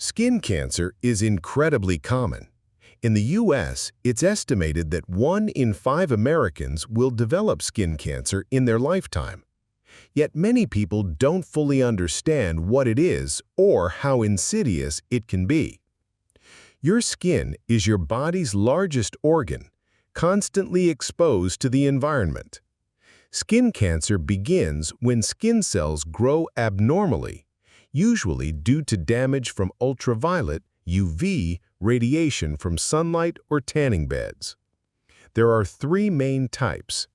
Skin cancer is incredibly common. In the U.S., it's estimated that 1 in 5 Americans will develop skin cancer in their lifetime. Yet many people don't fully understand what it is or how insidious it can be. Your skin is your body's largest organ, constantly exposed to the environment. Skin cancer begins when skin cells grow abnormally, usually due to damage from ultraviolet (UV) radiation from sunlight or tanning beds. There are 3 main types.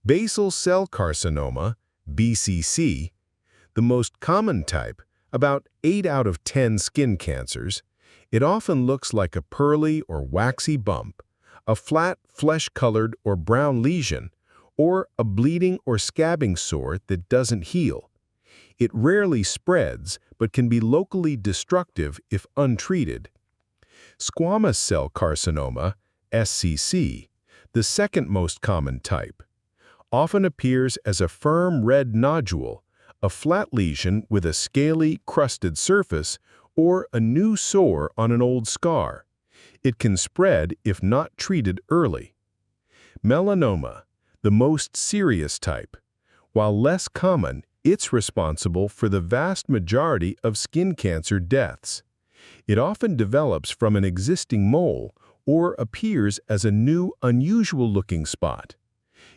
Basal cell carcinoma, BCC, the most common type, about 8 out of 10 skin cancers. It often looks like a pearly or waxy bump, a flat flesh-colored or brown lesion, or a bleeding or scabbing sore that doesn't heal. It rarely spreads, but can be locally destructive if untreated. Squamous cell carcinoma, SCC, the second most common type, often appears as a firm red nodule, a flat lesion with a scaly, crusted surface, or a new sore on an old scar. It can spread if not treated early. Melanoma, the most serious type. While less common, it's responsible for the vast majority of skin cancer deaths. It often develops from an existing mole or appears as a new, unusual-looking spot.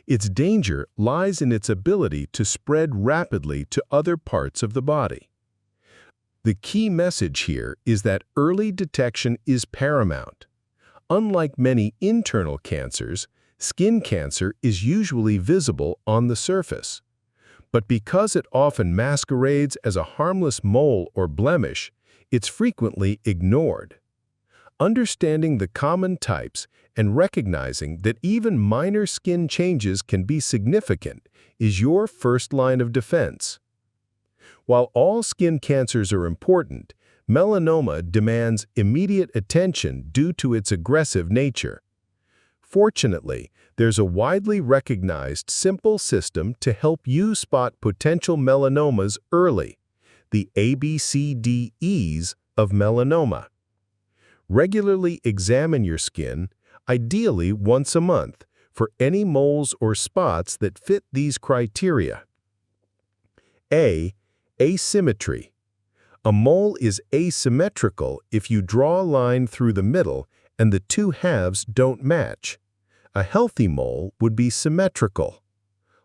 Its danger lies in its ability to spread rapidly to other parts of the body. The key message here is that early detection is paramount. Unlike many internal cancers, skin cancer is usually visible on the surface. But because it often masquerades as a harmless mole or blemish, it's frequently ignored. Understanding the common types and recognizing that even minor skin changes can be significant is your first line of defense. While all skin cancers are important, melanoma demands immediate attention due to its aggressive nature. Fortunately, there's a widely recognized simple system to help you spot potential melanomas early, the ABCDEs of melanoma. Regularly examine your skin, ideally once a month, for any moles or spots that fit these criteria. A. Asymmetry. A mole is asymmetrical if you draw a line through the middle and the 2 halves don't match. A healthy mole would be symmetrical.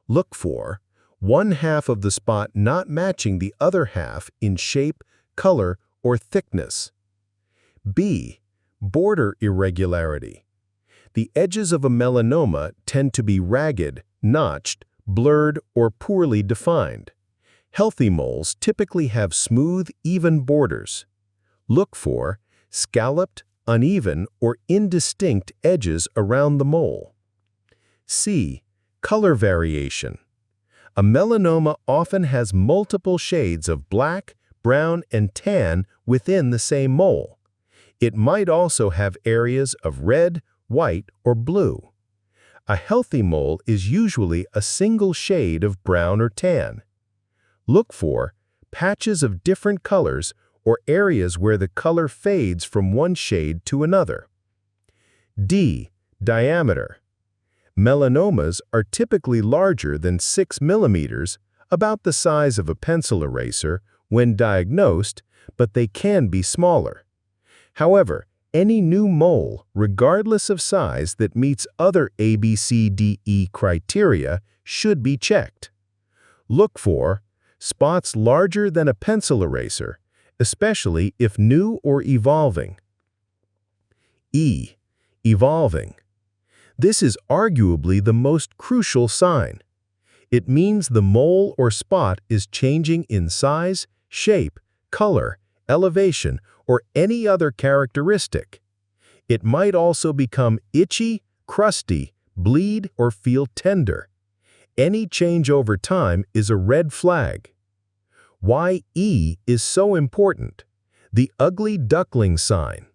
Look for 1 half of the spot not matching the other half in shape, color, or thickness. B. Border irregularity. The edges of a melanoma tend to be ragged, notched, blurred, or poorly defined. Healthy moles typically have smooth, even borders. Look for scalloped, uneven, or indistinct edges around the mole. C. Color variation. A melanoma often has multiple shades of black, brown, and tan within the same mole. It might also have areas of red, white, or blue. A healthy mole is usually a single shade of brown or tan. Look for patches of different colors or areas where the color fades from one shade to another. D. Diameter. Melanomas are typically larger than 6 millimeters, about the size of a pencil eraser, when diagnosed, but they can be smaller. However, any new mole, regardless of size, that meets other ABCDE criteria should be checked. Look for spots larger than a pencil eraser, especially if new or evolving. E. Evolving. This is arguably the most crucial sign. It means the mole or spot is changing in size, shape, color, elevation, or any other characteristic. It might also become itchy, crusty, bleed, or feel tender. Any change over time is a red flag. Why E is so important? The ugly duckling sign.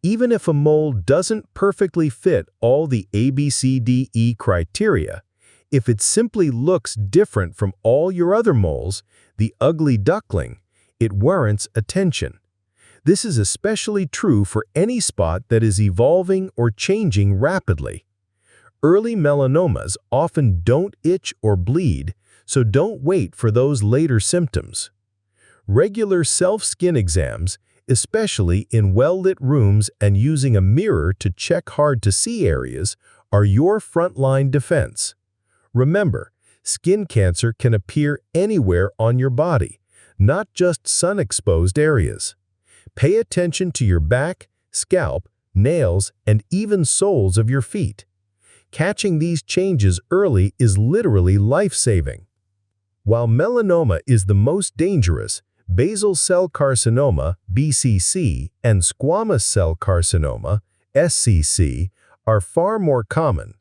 Even if a mole doesn't perfectly fit all the ABCDE criteria, if it simply looks different from all your other moles, the ugly duckling, it warrants attention. This is especially true for any spot that is evolving or changing rapidly. Early melanomas often don't itch or bleed, so don't wait for those later symptoms. Regular self-skin exams, especially in well-lit rooms and using a mirror to check hard-to-see areas, are your frontline defense. Remember, skin cancer can appear anywhere on your body, not just sun-exposed areas. Pay attention to your back, scalp, nails, and even soles of your feet. Catching these changes early is literally life-saving. While melanoma is the most dangerous, basal cell carcinoma (BCC) and squamous cell carcinoma (SCC) are far more common.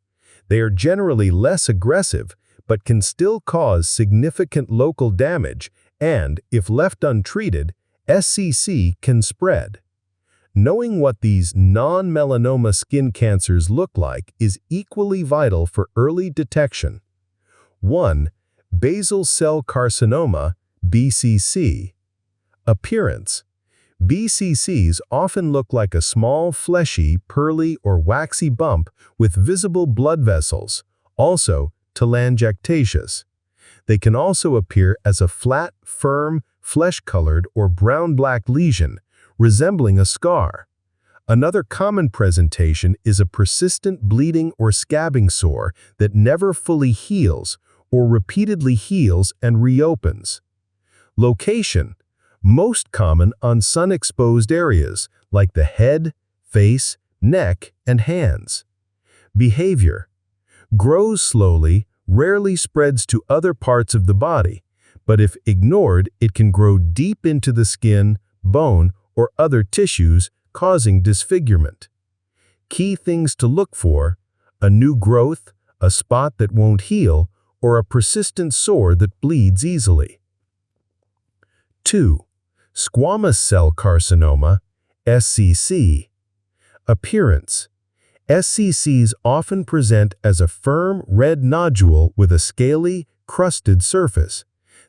They are generally less aggressive, but can still cause significant local damage and, if left untreated, SCC can spread. Knowing what these non-melanoma skin cancers look like is equally vital for early detection. 1. Basal cell carcinoma, BCC. Appearance. BCCs often look like a small, fleshy, pearly, or waxy bump with visible blood vessels, also telangiectasious. They can also appear as a flat, firm, flesh-colored or brown-black lesion, resembling a scar. Another common presentation is a persistent bleeding or scabbing sore that never fully heals or repeatedly heals and reopens. Location. Most common on sun-exposed areas like the head, face, neck, and hands. Behavior. Grows slowly, rarely spreads to other parts of the body, but if ignored, it can grow deep into the skin, bone, or other tissues, causing disfigurement. Key things to look for: a new growth, a spot that won't heal, or a persistent sore that bleeds easily. 2. Squamous cell carcinoma, SCC. Appearance. SCCs often present as a firm red nodule with a scaly, crusted surface.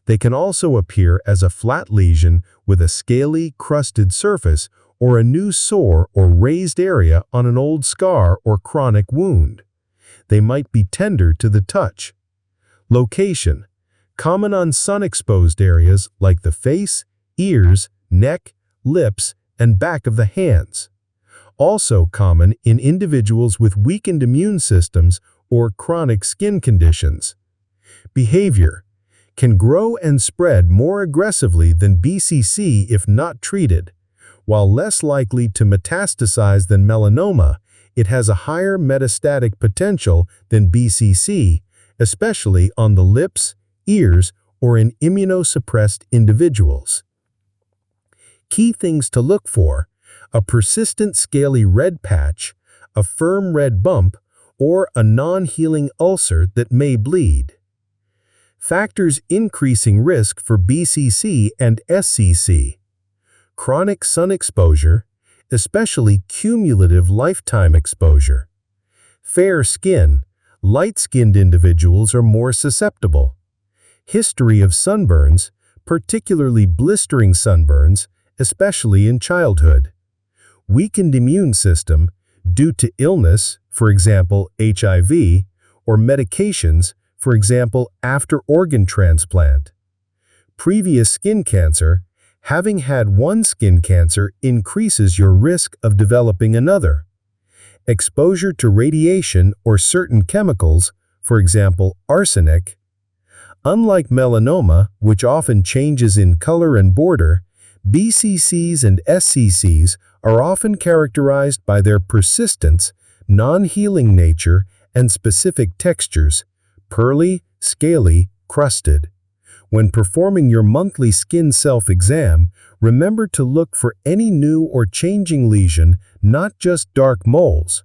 They can also appear as a flat lesion with a scaly, crusted surface or a new sore or raised area on an old scar or chronic wound. They might be tender to the touch. Location. Common on sun-exposed areas like the face, ears, neck, lips, and back of the hands. Also common in individuals with weakened immune systems or chronic skin conditions. Behavior. Can grow and spread more aggressively than BCC if not treated. While less likely to metastasize than melanoma, it has a higher metastatic potential than BCC, especially on the lips, ears, or in immunosuppressed individuals. Key things to look for: a persistent scaly red patch, a firm red bump, or a non-healing ulcer that may bleed. Factors increasing risk for BCC and SCC. Chronic sun exposure, especially cumulative lifetime exposure. Fair skin, light-skinned individuals are more susceptible. History of sunburns, particularly blistering sunburns, especially in childhood. Weakened immune system due to illness, for example HIV, or medications, for example after organ transplant. Previous skin cancer. Having had one skin cancer increases your risk of developing another. Exposure to radiation or certain chemicals, for example arsenic. Unlike melanoma, which often changes in color and border, BCCs and SCCs are often characterized by their persistence, non-healing nature, and specific textures: pearly, scaly, crusted. When performing your monthly skin self-exam, remember to look for any new or changing lesion, not just dark moles.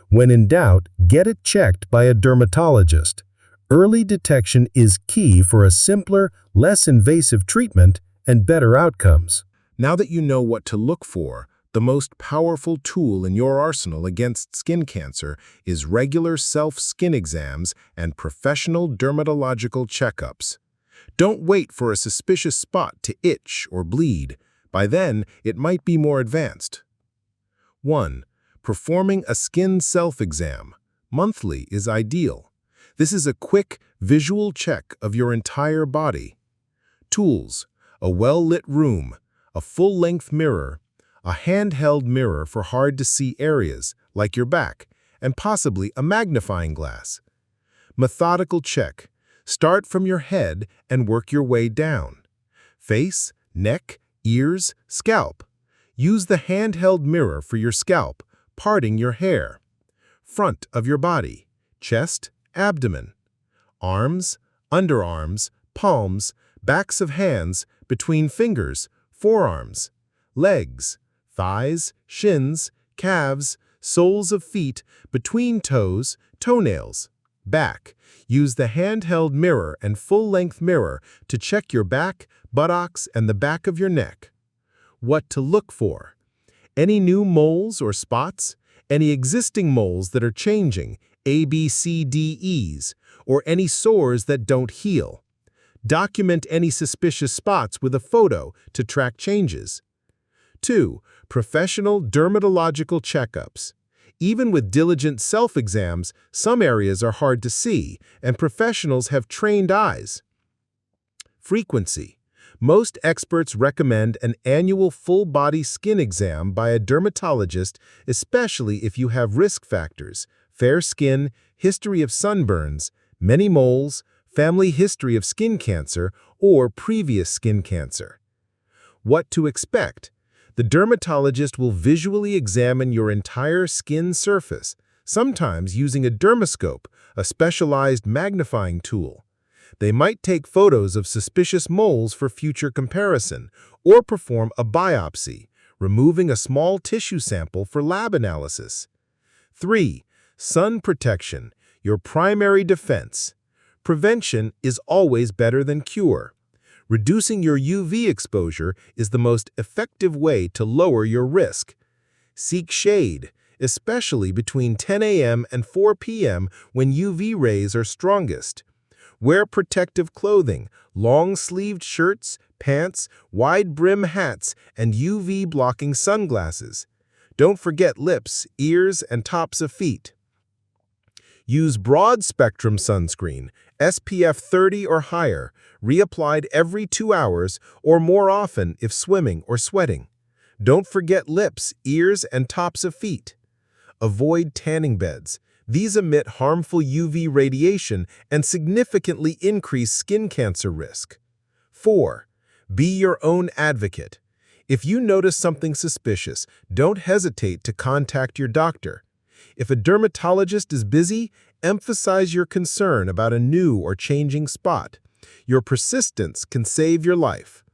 When in doubt, get it checked by a dermatologist. Early detection is key for a simpler, less invasive treatment and better outcomes. Now that you know what to look for, the most powerful tool in your arsenal against skin cancer is regular self-skin exams and professional dermatological checkups. Don't wait for a suspicious spot to itch or bleed, By then, it might be more advanced. 1. Performing a skin self-exam. Monthly is ideal. This is a quick, visual check of your entire body. Tools: a well-lit room, a full-length mirror, a handheld mirror for hard-to-see areas, like your back, and possibly a magnifying glass. Methodical check. Start from your head and work your way down. Face, neck, ears, scalp. Use the handheld mirror for your scalp, parting your hair. Front of your body, chest, abdomen. Arms, underarms, palms, backs of hands, between fingers, forearms. Legs, thighs, shins, calves, soles of feet, between toes, toenails. Back. Use the handheld mirror and full-length mirror to check your back, buttocks, and the back of your neck. What to look for: any new moles or spots, any existing moles that are changing, A, B, C, D, E's, or any sores that don't heal. Document any suspicious spots with a photo to track changes. 2. Professional dermatological checkups. Even with diligent self-exams, some areas are hard to see, and professionals have trained eyes. Frequency. Most experts recommend an annual full-body skin exam by a dermatologist, especially if you have risk factors: fair skin, history of sunburns, many moles, family history of skin cancer, or previous skin cancer. What to expect? The dermatologist will visually examine your entire skin surface, sometimes using a dermoscope, a specialized magnifying tool. They might take photos of suspicious moles for future comparison, or perform a biopsy, removing a small tissue sample for lab analysis. 3. Sun protection, your primary defense. Prevention is always better than cure. Reducing your UV exposure is the most effective way to lower your risk. Seek shade, especially between 10 a.m. and 4 p.m. when UV rays are strongest. Wear protective clothing, long-sleeved shirts, pants, wide-brim hats, and UV-blocking sunglasses. Don't forget lips, ears, and tops of feet. Use broad-spectrum sunscreen, SPF 30 or higher, reapplied every 2 hours or more often if swimming or sweating. Don't forget lips, ears, and tops of feet. Avoid tanning beds. These emit harmful UV radiation and significantly increase skin cancer risk. 4. Be your own advocate. If you notice something suspicious, don't hesitate to contact your doctor. If a dermatologist is busy, emphasize your concern about a new or changing spot. Your persistence can save your life.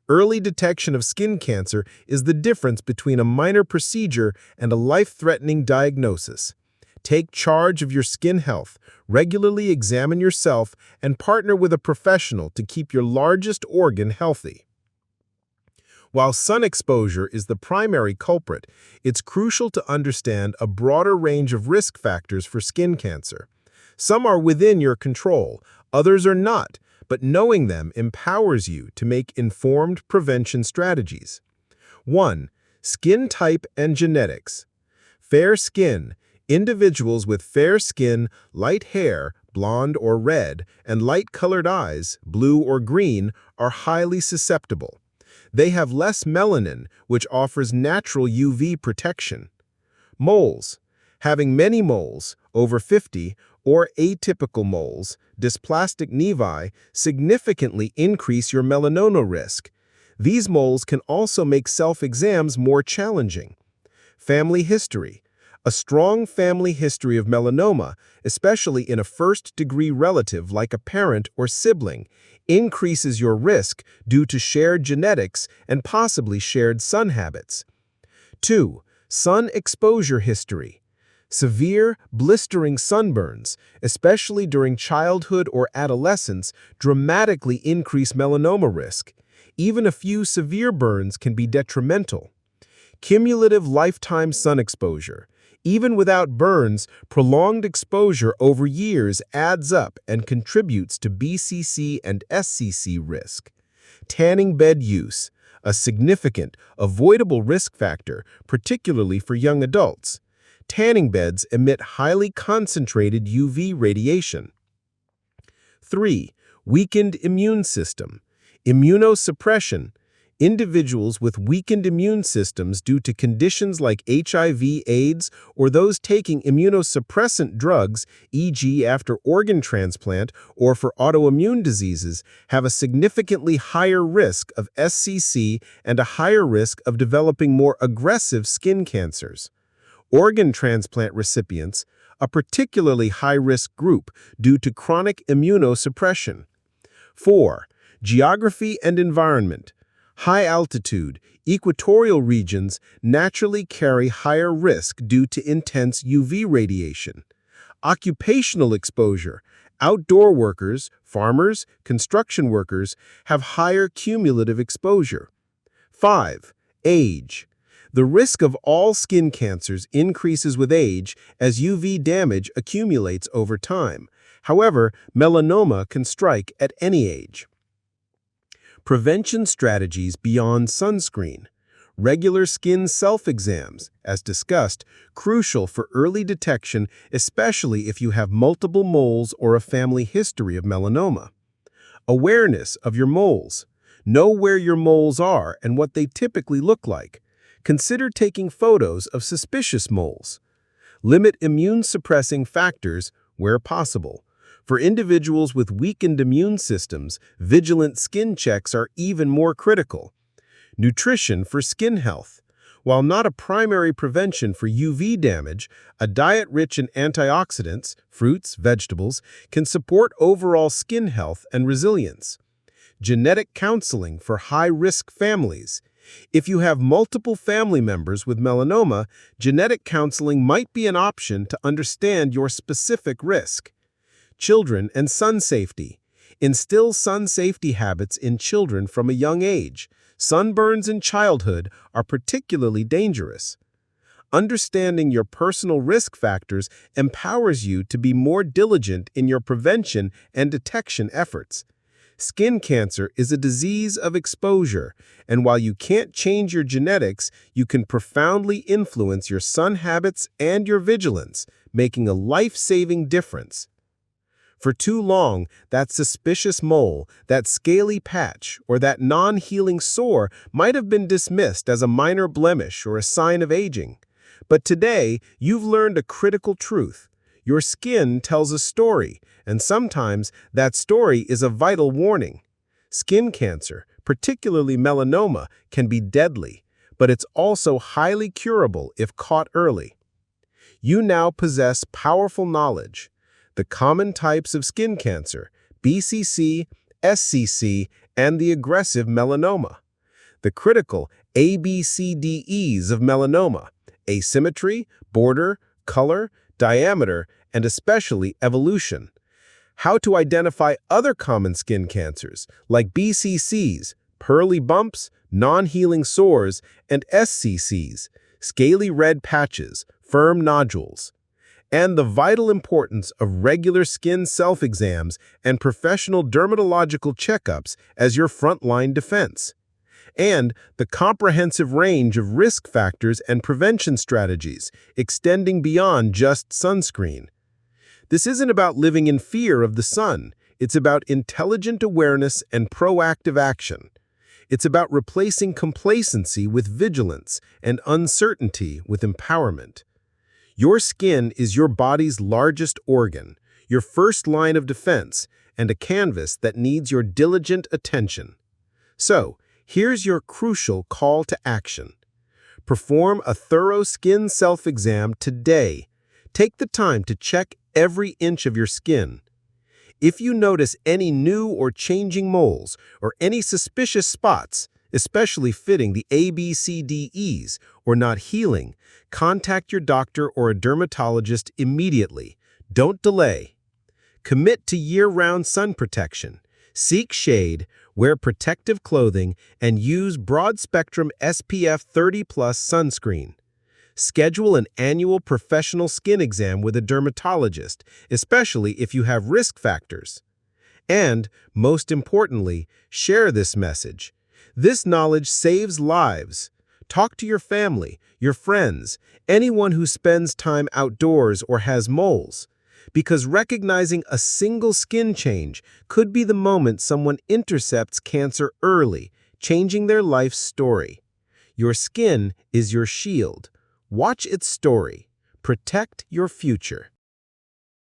Early detection of skin cancer is the difference between a minor procedure and a life-threatening diagnosis. Take charge of your skin health, regularly examine yourself, and partner with a professional to keep your largest organ healthy. While sun exposure is the primary culprit, it's crucial to understand a broader range of risk factors for skin cancer. Some are within your control, others are not, but knowing them empowers you to make informed prevention strategies. 1. Skin type and genetics. Fair skin. Individuals with fair skin, light hair, blonde or red, and light-colored eyes, blue or green, are highly susceptible. They have less melanin, which offers natural UV protection. Moles. Having many moles, over 50, or atypical moles, dysplastic nevi, significantly increase your melanoma risk. These moles can also make self-exams more challenging. Family history. A strong family history of melanoma, especially in a first-degree relative like a parent or sibling, increases your risk due to shared genetics and possibly shared sun habits. 2. Sun exposure history. Severe, blistering sunburns, especially during childhood or adolescence, dramatically increase melanoma risk. Even a few severe burns can be detrimental. Cumulative lifetime sun exposure. Even without burns, prolonged exposure over years adds up and contributes to BCC and SCC risk. Tanning bed use. a significant, avoidable risk factor, particularly for young adults. Tanning beds emit highly concentrated UV radiation. 3. Weakened immune system. Immunosuppression. Individuals with weakened immune systems due to conditions like HIV/AIDS or those taking immunosuppressant drugs, e.g. after organ transplant or for autoimmune diseases, have a significantly higher risk of SCC and a higher risk of developing more aggressive skin cancers. Organ transplant recipients, a particularly high-risk group due to chronic immunosuppression. 4. Geography and environment. High altitude, equatorial regions naturally carry higher risk due to intense UV radiation. Occupational exposure. Outdoor workers, farmers, construction workers have higher cumulative exposure. 5. Age. The risk of all skin cancers increases with age as UV damage accumulates over time. However, melanoma can strike at any age. Prevention strategies beyond sunscreen. Regular skin self-exams, as discussed, crucial for early detection, especially if you have multiple moles or a family history of melanoma. Awareness of your moles. Know where your moles are and what they typically look like. Consider taking photos of suspicious moles. Limit immune-suppressing factors where possible. For individuals with weakened immune systems, vigilant skin checks are even more critical. Nutrition for skin health. While not a primary prevention for UV damage, a diet rich in antioxidants, fruits, vegetables, can support overall skin health and resilience. Genetic counseling for high-risk families. If you have multiple family members with melanoma, genetic counseling might be an option to understand your specific risk. Children and sun safety. Instill sun safety habits in children from a young age. Sunburns in childhood are particularly dangerous. Understanding your personal risk factors empowers you to be more diligent in your prevention and detection efforts. Skin cancer is a disease of exposure, and while you can't change your genetics, you can profoundly influence your sun habits and your vigilance, making a life-saving difference. For too long, that suspicious mole, that scaly patch, or that non-healing sore might have been dismissed as a minor blemish or a sign of aging. But today, you've learned a critical truth. Your skin tells a story, and sometimes that story is a vital warning. Skin cancer, particularly melanoma, can be deadly, but it's also highly curable if caught early. You now possess powerful knowledge. The common types of skin cancer, BCC, SCC, and the aggressive melanoma. The critical ABCDEs of melanoma, asymmetry, border, color, diameter, and especially evolution. How to identify other common skin cancers like BCCs, pearly bumps, non-healing sores, and SCCs, scaly red patches, firm nodules. And the vital importance of regular skin self-exams and professional dermatological checkups as your frontline defense. And the comprehensive range of risk factors and prevention strategies, extending beyond just sunscreen. This isn't about living in fear of the sun. It's about intelligent awareness and proactive action. It's about replacing complacency with vigilance and uncertainty with empowerment. Your skin is your body's largest organ, your first line of defense, and a canvas that needs your diligent attention. So, here's your crucial call to action. Perform a thorough skin self-exam today. Take the time to check every inch of your skin. If you notice any new or changing moles or any suspicious spots, especially fitting the ABCDEs or not healing, contact your doctor or a dermatologist immediately. Don't delay. Commit to year-round sun protection. Seek shade, wear protective clothing, and use broad-spectrum SPF 30+ sunscreen. Schedule an annual professional skin exam with a dermatologist, especially if you have risk factors. And, most importantly, share this message. This knowledge saves lives. Talk to your family, your friends, anyone who spends time outdoors or has moles, because recognizing a single skin change could be the moment someone intercepts cancer early, changing their life's story. Your skin is your shield. Watch its story. Protect your future.